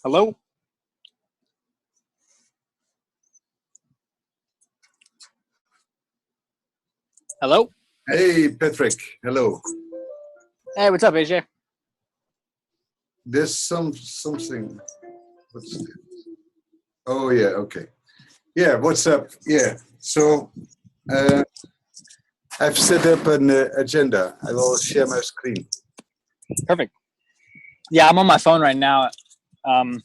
Hello? Hello? Hey, Patrick. Hello. Hey, what's up, AJ? There's something. What's this? Oh, yeah. Okay. Yeah. What's up? Yeah. So I've set up an agenda. I will share my screen. Perfect. Yeah, I'm on my phone right now, and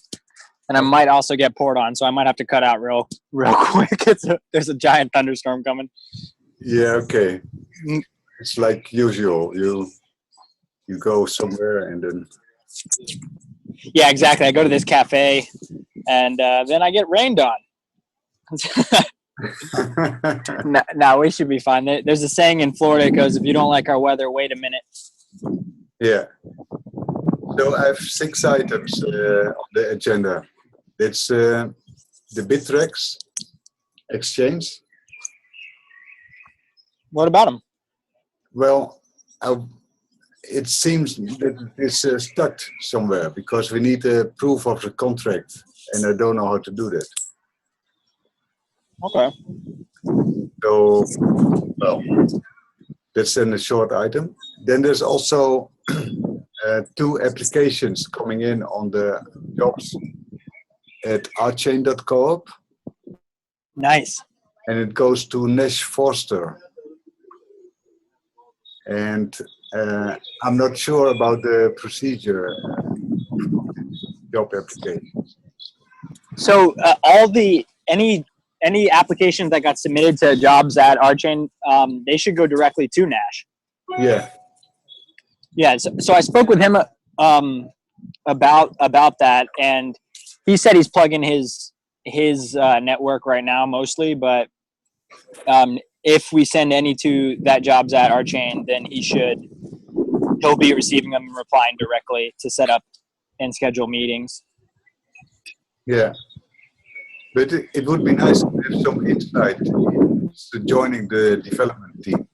I might also get poured on, so I might have to cut out real quick. There's a giant thunderstorm coming. Yeah. Okay. It's like usual. You go somewhere and then. Yeah, exactly. I go to this cafe, and then I get rained on. No, we should be fine. There's a saying in Florida that goes, if you don't like our weather, wait a minute. Yeah. So I have 6 items on the agenda. It's the bittrex exchange. What about them? Well, it seems that it's stuck somewhere because we need a proof of the contract, and I don't know how to do that. Okay. So, well, that's then a short item. Then there's also 2 applications coming in on the jobs at Rchain.coop. Nice. And it goes to Nash Foster. And I'm not sure about the procedure job applications. So any applications that got submitted to jobs at Rchain, they should go directly to Nash. Yeah. Yeah. So I spoke with him about that, and he said he's plugging his network right now mostly, but if we send any to that jobs at Rchain, then he'll be receiving them and replying directly to set up and schedule meetings. Yeah. But it would be nice to have some insight to joining the development team.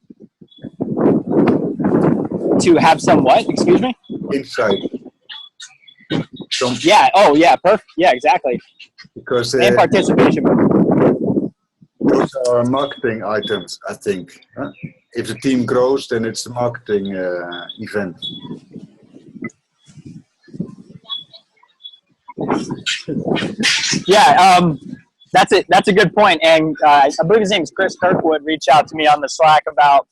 To have some what? Excuse me? Insight. Yeah. Oh, yeah. Perfect. Yeah, exactly. Because and participation. Those are marketing items, I think. Huh? If the team grows, then it's a marketing event. Yeah, that's a good point. And I believe his name is Chris Kirkwood. Reached out to me on the Slack about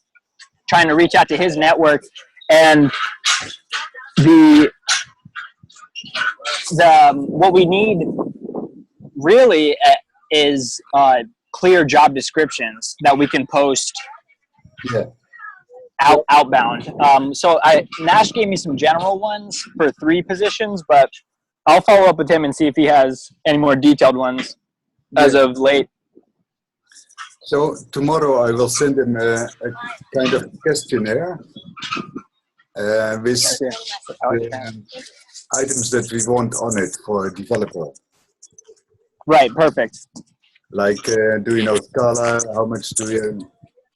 trying to reach out to his network, and what we need really is clear job descriptions that we can post. Yeah. Outbound. So Nash gave me some general ones for 3 positions, but I'll follow up with him and see if he has any more detailed ones as of late. So tomorrow I will send him a kind of questionnaire with items that we want on it for a developer. Right, perfect. Like, do you know Scala? How much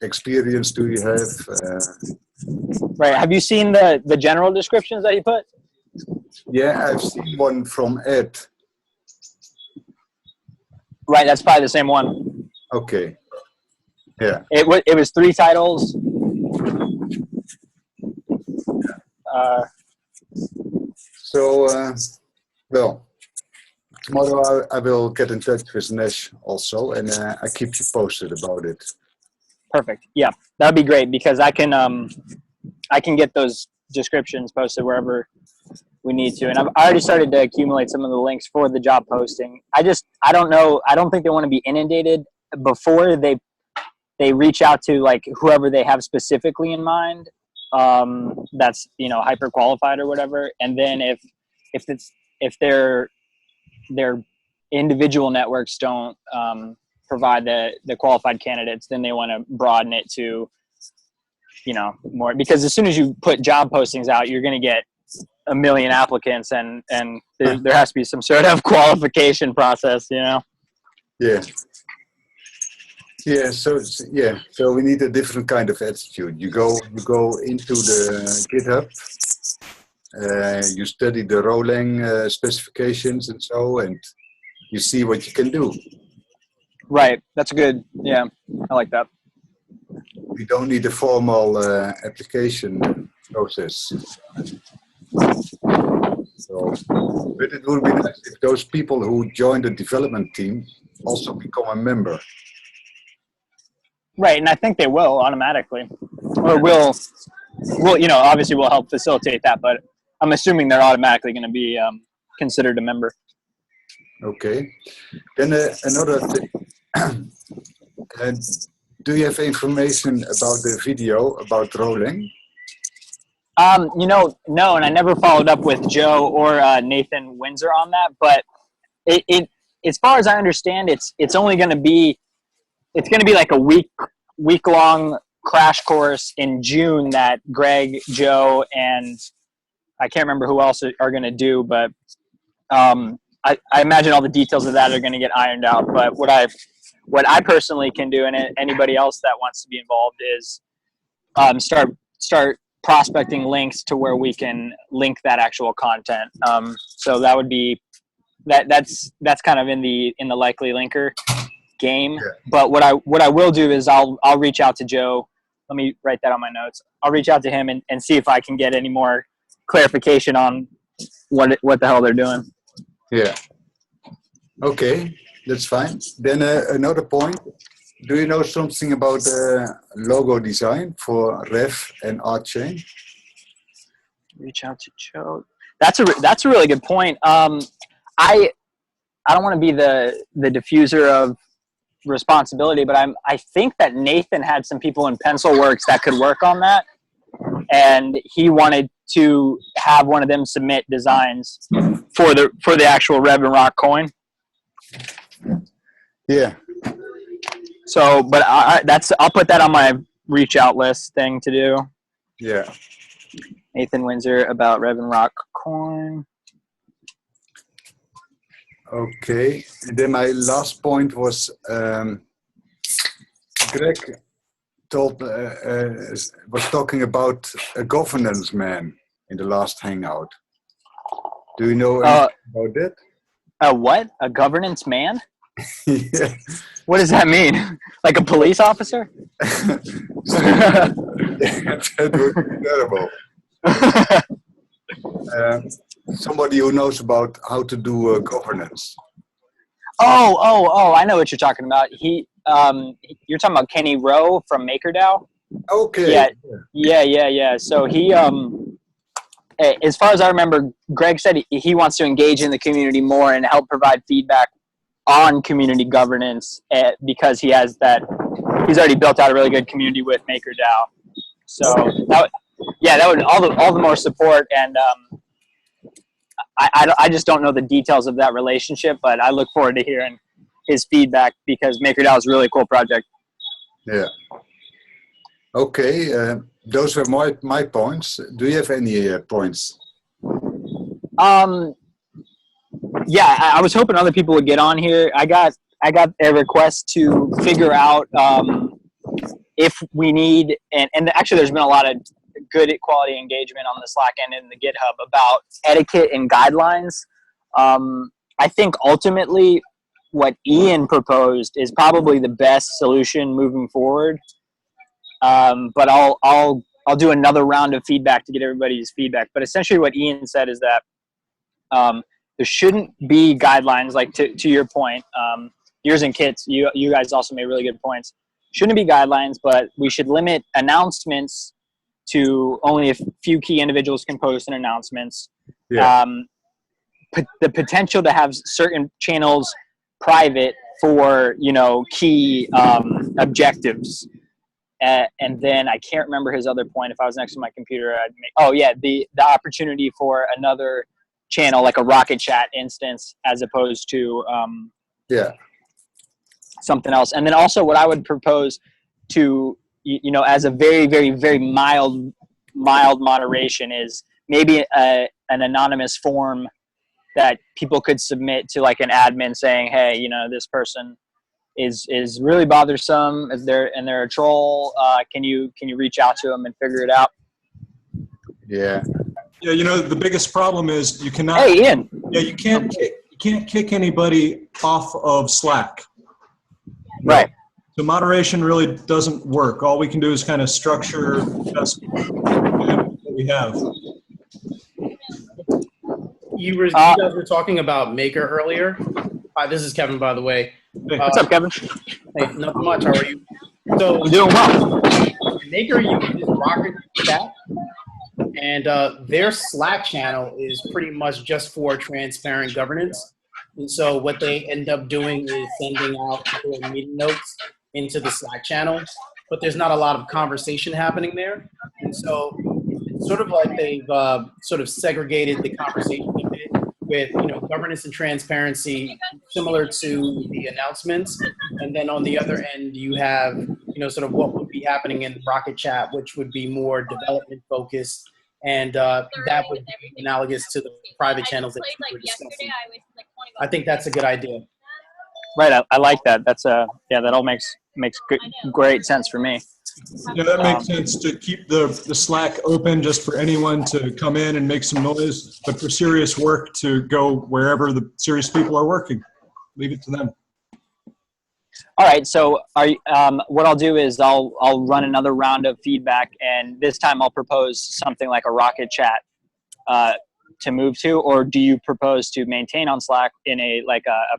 experience do you have? Right. Have you seen the general descriptions that he put? Yeah, I've seen one from Ed. Right, that's probably the same one. Okay. Yeah. It was 3 titles. Well, tomorrow I will get in touch with Nash also, and I keep you posted about it. Perfect. Yeah, that'd be great because I can get those descriptions posted wherever we need to, and I've already started to accumulate some of the links for the job posting. I don't know. I don't think they want to be inundated before they reach out to like whoever they have specifically in mind. That's hyper qualified or whatever, and then if their individual networks don't provide the qualified candidates, then they want to broaden it to more, because as soon as you put job postings out, you're going to get a million applicants, and there has to be some sort of qualification process. Yeah. So we need a different kind of attitude. You go into the GitHub You study the Rholang specifications and so, and you see what you can do. Right. That's good. Yeah, I like that. We don't need a formal application process. So, but it would be nice if those people who join the development team also become a member. Right, and I think they will automatically, or will obviously we'll help facilitate that, but I'm assuming they're automatically going to be considered a member. Okay. Then another thing. Do you have information about the video about Rholang? No, and I never followed up with Joe or Nathan Windsor on that, but it as far as I understand, it's only going to be like a week long crash course in June that Greg, Joe, and I can't remember who else are going to do, but I imagine all the details of that are going to get ironed out. But what I personally can do, and anybody else that wants to be involved, is start prospecting links to where we can link that actual content. So that would be that's kind of in the likely linker game. Yeah. But what I will do is I'll reach out to Joe. Let me write that on my notes. I'll reach out to him and see if I can get any more clarification on what the hell they're doing. Yeah. Okay, that's fine. Then another point. Do you know something about logo design for Ref and Rchain? Reach out to Joe. That's a really good point. I don't want to be the diffuser of responsibility, but I think that Nathan had some people in Pencilworks that could work on that, and he wanted to have one of them submit designs for the actual Rev and RHOC coin. Yeah. So, but I'll put that on my reach out list thing to do. Yeah. Nathan Windsor about Rev and RHOC coin. Okay. And then my last point was Greg was talking about a governance man in the last hangout. Do you know anything about that? A what? A governance man? Yeah. What does that mean? Like a police officer? Yeah, that would be terrible. Somebody who knows about how to do governance. Oh! I know what you're talking about. You're talking about Kenny Rowe from MakerDAO. Okay. Yeah. So he, as far as I remember, Greg said he wants to engage in the community more and help provide feedback on community governance because he's already built out a really good community with MakerDAO. So that would all the more support, and I just don't know the details of that relationship, but I look forward to hearing his feedback because MakerDAO is a really cool project. Yeah. Okay, those were my points. Do you have any points? Yeah, I was hoping other people would get on here. I got a request to figure out if we need, and actually there's been a lot of good quality engagement on the Slack end and the GitHub about etiquette and guidelines. I think ultimately what Ian proposed is probably the best solution moving forward. But I'll do another round of feedback to get everybody's feedback. But essentially what Ian said is that there shouldn't be guidelines, like to your point, yours and Kit's, you guys also made really good points. Shouldn't be guidelines, but we should limit announcements to only a few key individuals can post in announcements. Yeah. The potential to have certain channels private for, key objectives. And then I can't remember his other point. If I was next to my computer, I'd make, the opportunity for another channel, like a Rocket Chat instance, as opposed to something else. And then also what I would propose to, as a very, very, very mild moderation is maybe an anonymous form that people could submit to like an admin saying, hey, this person is really bothersome, they're a troll. Can you reach out to them and figure it out? Yeah. Yeah, you know, the biggest problem is you cannot. Hey, Ian. Yeah, you can't kick anybody off of Slack. Right. So moderation really doesn't work. All we can do is kind of structure best what we have. You guys were talking about Maker earlier. Hi, this is Kevin, by the way. Hey, What's up, Kevin? Hey, nothing much. How are you? So I'm doing well. Maker uses Rocket Chat, and their Slack channel is pretty much just for transparent governance. And so what they end up doing is sending out their meeting notes into the Slack channel, but there's not a lot of conversation happening there. And so it's sort of like they've sort of segregated the conversation a bit with, you know, governance and transparency similar to the announcements. And then on the other end, you have, you know, sort of what would be happening in Rocket Chat, which would be more development focused. And that would be analogous to the private channels that you were discussing. I think that's a good idea. Right. I like that. That's yeah. That all makes great sense for me. Yeah, that makes sense to keep the Slack open just for anyone to come in and make some noise, but for serious work to go wherever the serious people are working. Leave it to them. All right. So what I'll do is I'll run another round of feedback, and this time I'll propose something like a Rocket Chat to move to, or do you propose to maintain on Slack in a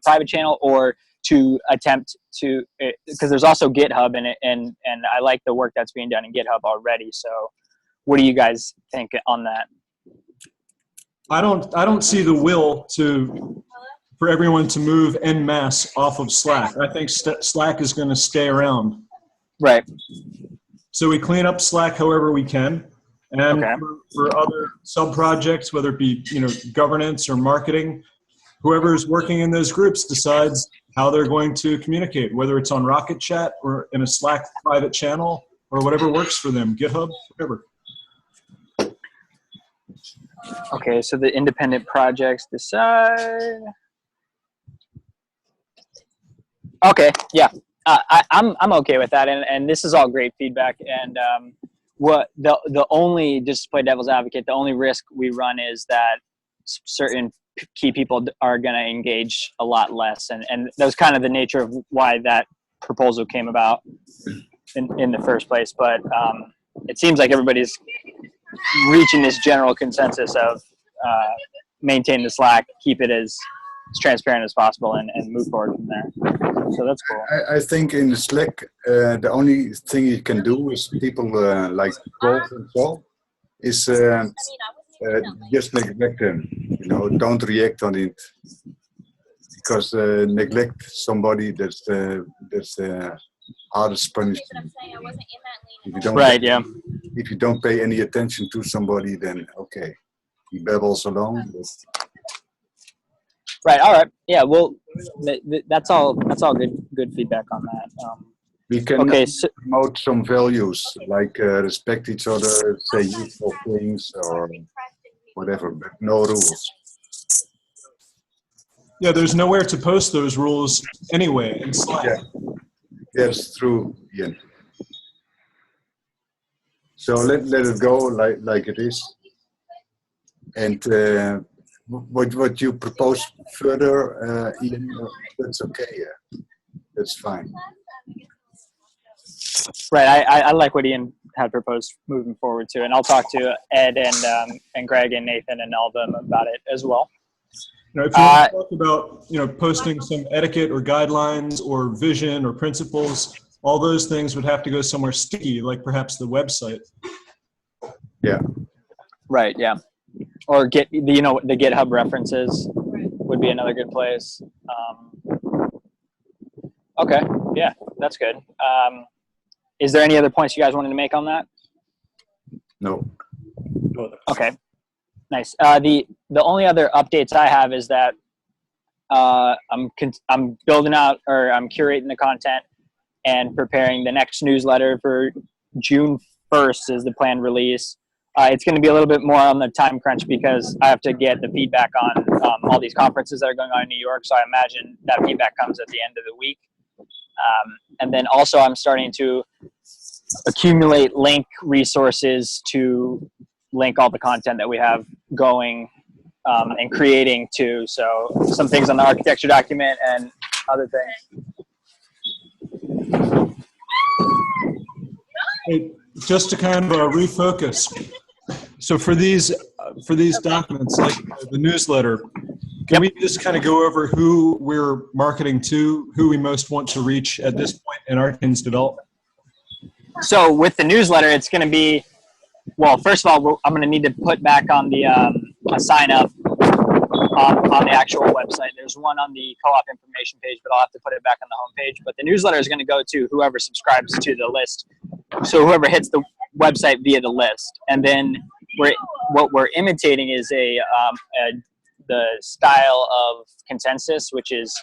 private channel, or to attempt to, because there's also GitHub in it, and I like the work that's being done in GitHub already. So what do you guys think on that? I don't see the will for everyone to move en masse off of Slack. I think Slack is going to stay around. Right. So we clean up Slack however we can. And Okay. for other sub-projects, whether it be, you know, governance or marketing, whoever is working in those groups decides how they're going to communicate, whether it's on Rocket Chat or in a Slack private channel or whatever works for them, GitHub, whatever. Okay, so the independent projects decide. Okay, yeah, I'm okay with that, and this is all great feedback. And what the only, just to play devil's advocate, the only risk we run is that certain key people are going to engage a lot less, and that was kind of the nature of why that proposal came about in the first place. But it seems like everybody's reaching this general consensus of maintain the Slack, keep it as transparent as possible, and move forward from there. So that's cool. I think in the Slack, the only thing you can do is people like trolls and so is just neglect them. You know, don't react on it, because neglect somebody that's the hardest punishment. If you don't Right. Yeah. If you don't pay any attention to somebody, then okay, he babbles along. Right. All right. Yeah. Well, that's all good feedback on that. We can Okay. So, promote some values like respect each other, say useful things, or whatever, but no rules. Yeah, there's nowhere to post those rules anyway in Slack. Yeah, that's true, Ian. So let it go like it is. And what you propose further, Ian, that's okay. Yeah, that's fine. right. I like what Ian had proposed moving forward too, and I'll talk to Ed and Greg and Nathan and all of them about it as well. You know, if you want to talk about, you know, posting some etiquette or guidelines or vision or principles, all those things would have to go somewhere sticky, like perhaps the website. Yeah. Right. Yeah. Or the GitHub references would be another good place. Okay. Yeah, that's good. Is there any other points you guys wanted to make on that? No. Okay. Nice. The only other updates I have is that I'm building out, or I'm curating the content and preparing the next newsletter for June 1st is the planned release. It's going to be a little bit more on the time crunch because I have to get the feedback on all these conferences that are going on in New York. So I imagine that feedback comes at the end of the week. And then also I'm starting to accumulate link resources to link all the content that we have going and creating too. So some things on the architecture document and other things. Hey, just to kind of refocus. So for these documents, like the newsletter, can we just kind of go over who we're marketing to, who we most want to reach at this point in Rchain's development? So with the newsletter, it's going to be, well, first of all, I'm going to need to put back on the a sign up on the actual website. There's one on the co-op information page, but I'll have to put it back on the homepage. But the newsletter is going to go to whoever subscribes to the list. So whoever hits the website via the list. And then what we're imitating is the style of consensus, which is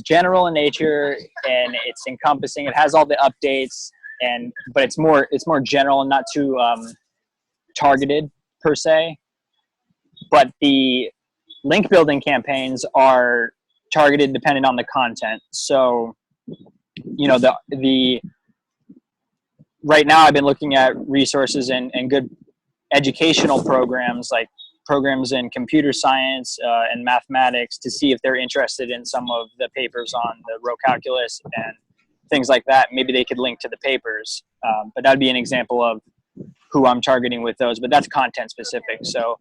general in nature, and it's encompassing. It has all the updates, but it's more general and not too targeted per se. But the link building campaigns are targeted depending on the content. So, you know, the right now I've been looking at resources and good educational programs, like programs in computer science and mathematics, to see if they're interested in some of the papers on the row calculus and things like that. Maybe they could link to the papers, but that'd be an example of who I'm targeting with those, but that's content specific. So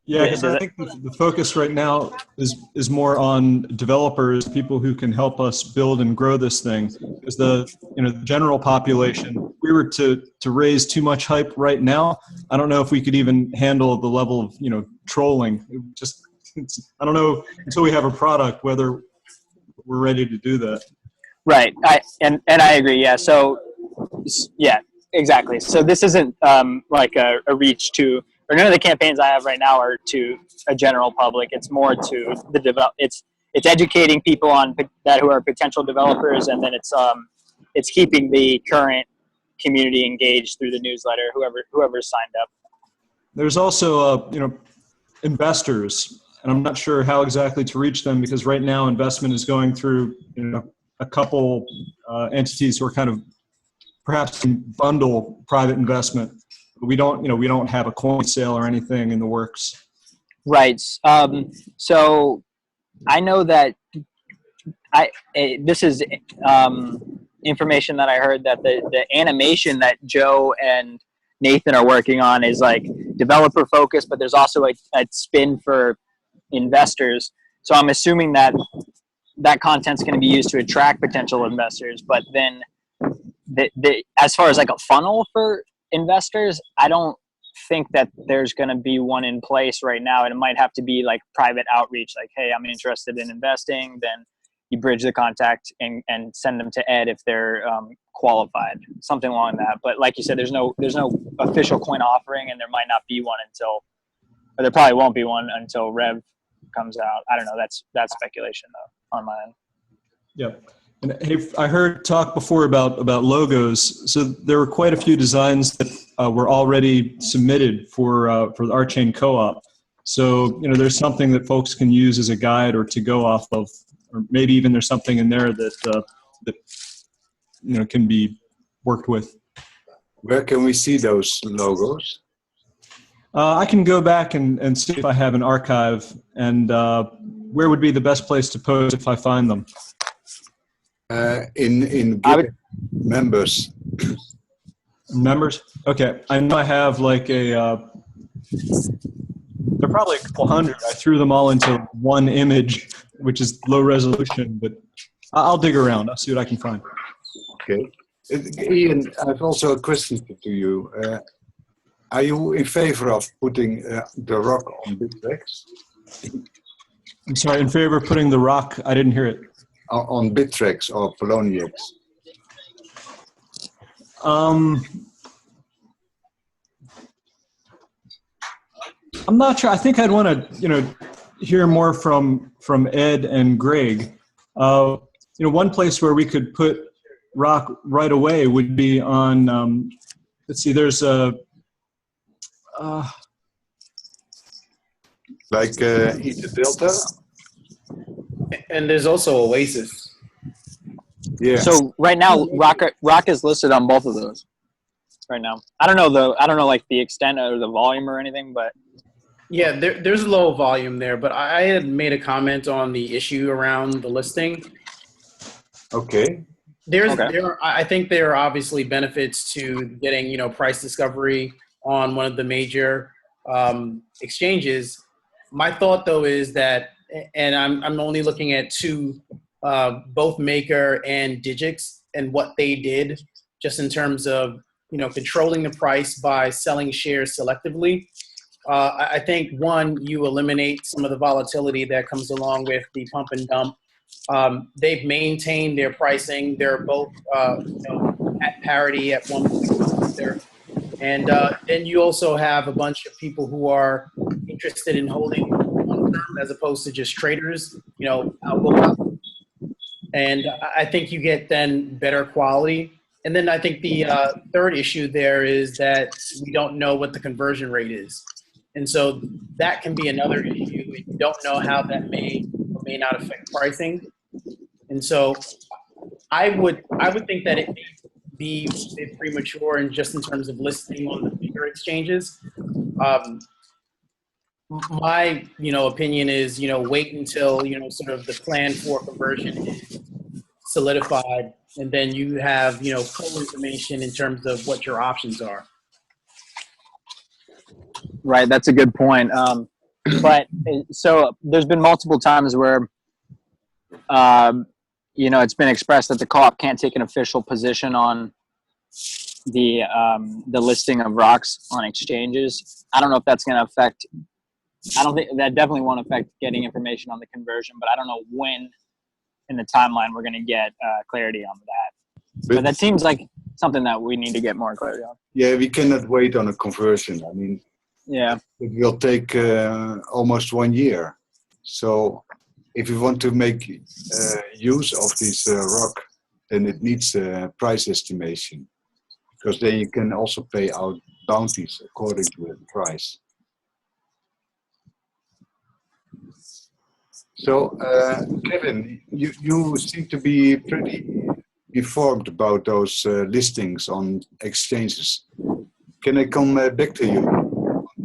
yeah, because I think the focus right now is more on developers, people who can help us build and grow this thing. Because the general population, if we were to raise too much hype right now, I don't know if we could even handle the level of trolling. I don't know until we have a product whether we're ready to do that. Right, and I agree. Yeah, so yeah, exactly. So this isn't like a reach to. Or none of the campaigns I have right now are to a general public. It's more to the It's educating people on that who are potential developers, and then it's keeping the current community engaged through the newsletter. Whoever's signed up. There's also investors, and I'm not sure how exactly to reach them, because right now investment is going through a couple entities who are kind of perhaps bundle private investment. We don't have a coin sale or anything in the works. Right. So I know that this is information that I heard, that the animation that Joe and Nathan are working on is like developer focused, but there's also a spin for investors. So I'm assuming that content's going to be used to attract potential investors. But then as far as like a funnel for investors, I don't think that there's going to be one in place right now, and it might have to be like private outreach, like, hey, I'm interested in investing. Then you bridge the contact and send them to Ed if they're qualified, something along that. But like you said, there's no official coin offering, and there might not be one or there probably won't be one until Rev comes out. I don't know. That's speculation though on my end. Yep. And hey, I heard talk before about logos. So there were quite a few designs that were already submitted for the Rchain co-op. So there's something that folks can use as a guide or to go off of, or maybe even there's something in there that can be worked with. Where can we see those logos? I can go back and see if I have an archive, and where would be the best place to post if I find them? In members. Members? Okay. I know I have like they're probably a couple hundred. I threw them all into one image, which is low resolution, but I'll dig around. I'll see what I can find. Okay. Ian, I've also a question to you. Are you in favor of putting the RHOC on bittrex? I'm sorry, in favor of putting the RHOC? I didn't hear it. On bittrex or Polonius? I'm not sure. I think I'd want to, hear more from Ed and Greg. One place where we could put RHOC right away would be on. Let's see. There's a. Like Ether Delta? And there's also Oasis. Yeah. So right now, RHOC is listed on both of those. right now. I don't know like the extent or the volume or anything, but Yeah, there's a low volume there, but I had made a comment on the issue around the listing. Okay. I think there are obviously benefits to getting, price discovery on one of the major exchanges. My thought though is that, and I'm only looking at two, both Maker and Digix and what they did just in terms of, controlling the price by selling shares selectively. I think one, you eliminate some of the volatility that comes along with the pump and dump. They've maintained their pricing. They're both at parity at one point. And then you also have a bunch of people who are interested in holding long term as opposed to just traders, out. And I think you get then better quality. And then I think the third issue there is that we don't know what the conversion rate is. And so that can be another issue. And you don't know how that may or may not affect pricing. And so I would think that it may be a bit premature and just in terms of listing on the bigger exchanges. My opinion is wait until sort of the plan for conversion is solidified, and then you have full information in terms of what your options are. right, that's a good point. But so there's been multiple times where it's been expressed that the co-op can't take an official position on the listing of RHOCs on exchanges. I don't know if that's going to affect. I don't think that definitely won't affect getting information on the conversion, but I don't know when in the timeline we're going to get clarity on that. But that seems like something that we need to get more clarity on. Yeah, we cannot wait on a conversion. I mean, yeah, it will take almost 1 year. So if you want to make use of this RHOC, then it needs price estimation, because then you can also pay out bounties according to the price. So, Kevin, you seem to be pretty informed about those listings on exchanges. Can I come back to you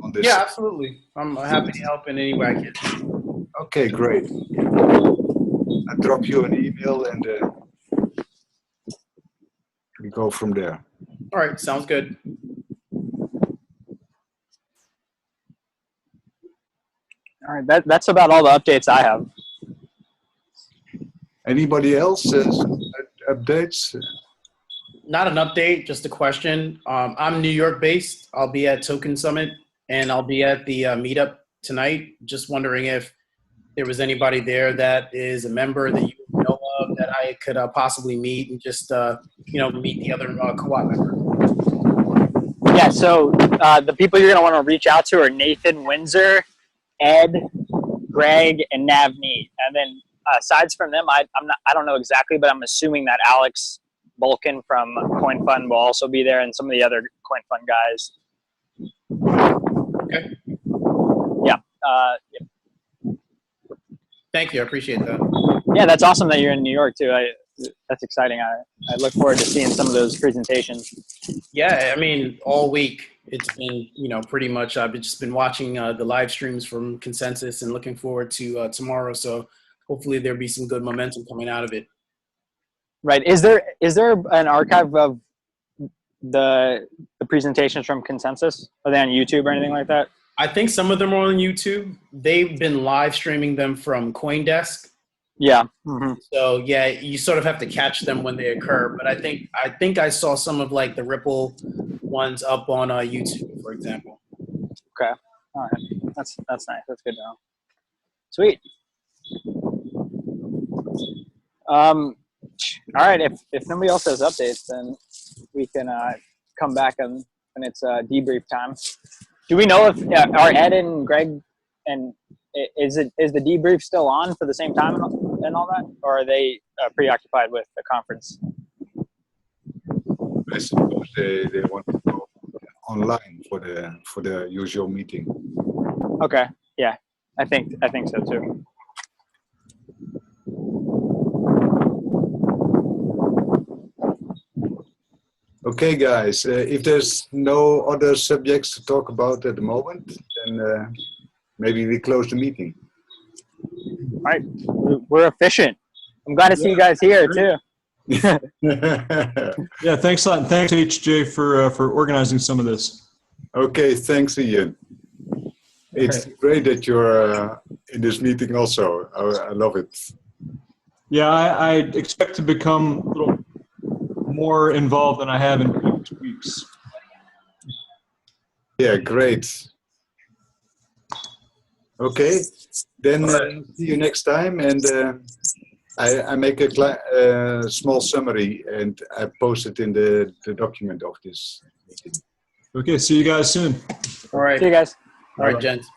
on this? Yeah, absolutely. I'm happy to help in any way I can. Okay, great. I'll drop you an email and we go from there. All right, sounds good. all right. That's about all the updates I have. Anybody else has updates? Not an update, just a question. I'm New York based. I'll be at Token Summit and I'll be at the meetup tonight. Just wondering if there was anybody there that is a member that you know of that I could possibly meet and just meet the other co-op members. Yeah, so the people you're going to want to reach out to are Nathan Windsor, Ed, Greg, and Navneet. And then aside from them, I don't know exactly, but I'm assuming that Alex Bulkin from CoinFund will also be there, and some of the other CoinFund guys. Okay. Yeah. Thank you. I appreciate that. Yeah, that's awesome that you're in New York too. That's exciting. I look forward to seeing some of those presentations. Yeah, I mean, all week it's been, pretty much I've just been watching the live streams from Consensus and looking forward to tomorrow. So hopefully there'll be some good momentum coming out of it. Right. Is there an archive of the presentations from Consensus? Are they on YouTube or anything like that? I think some of them are on YouTube. They've been live streaming them from CoinDesk. Yeah. Mm-hmm. So yeah, you sort of have to catch them when they occur. But I think I saw some of like the Ripple ones up on YouTube, for example. Okay. All right. That's nice. That's good to know. Sweet. All right. If nobody else has updates, then we can come back when it's debrief time. Do we know if are Ed and Greg and is the debrief still on for the same time and all that, or are they preoccupied with the conference? I suppose they want to go online for the usual meeting. Okay. Yeah. I think so too. Okay, guys, if there's no other subjects to talk about at the moment, then maybe we close the meeting. All right, we're efficient. I'm glad to see you guys here too. Yeah, thanks a lot. And thanks, HJ, for organizing some of this. Okay, thanks, Ian. It's great that you're in this meeting also. I love it. Yeah, I expect to become a little more involved than I have in previous weeks. Yeah, great. Okay, then see you next time. And I make a small summary and I post it in the document of this meeting. Okay, see you guys soon. All right. See you guys. All right, gents.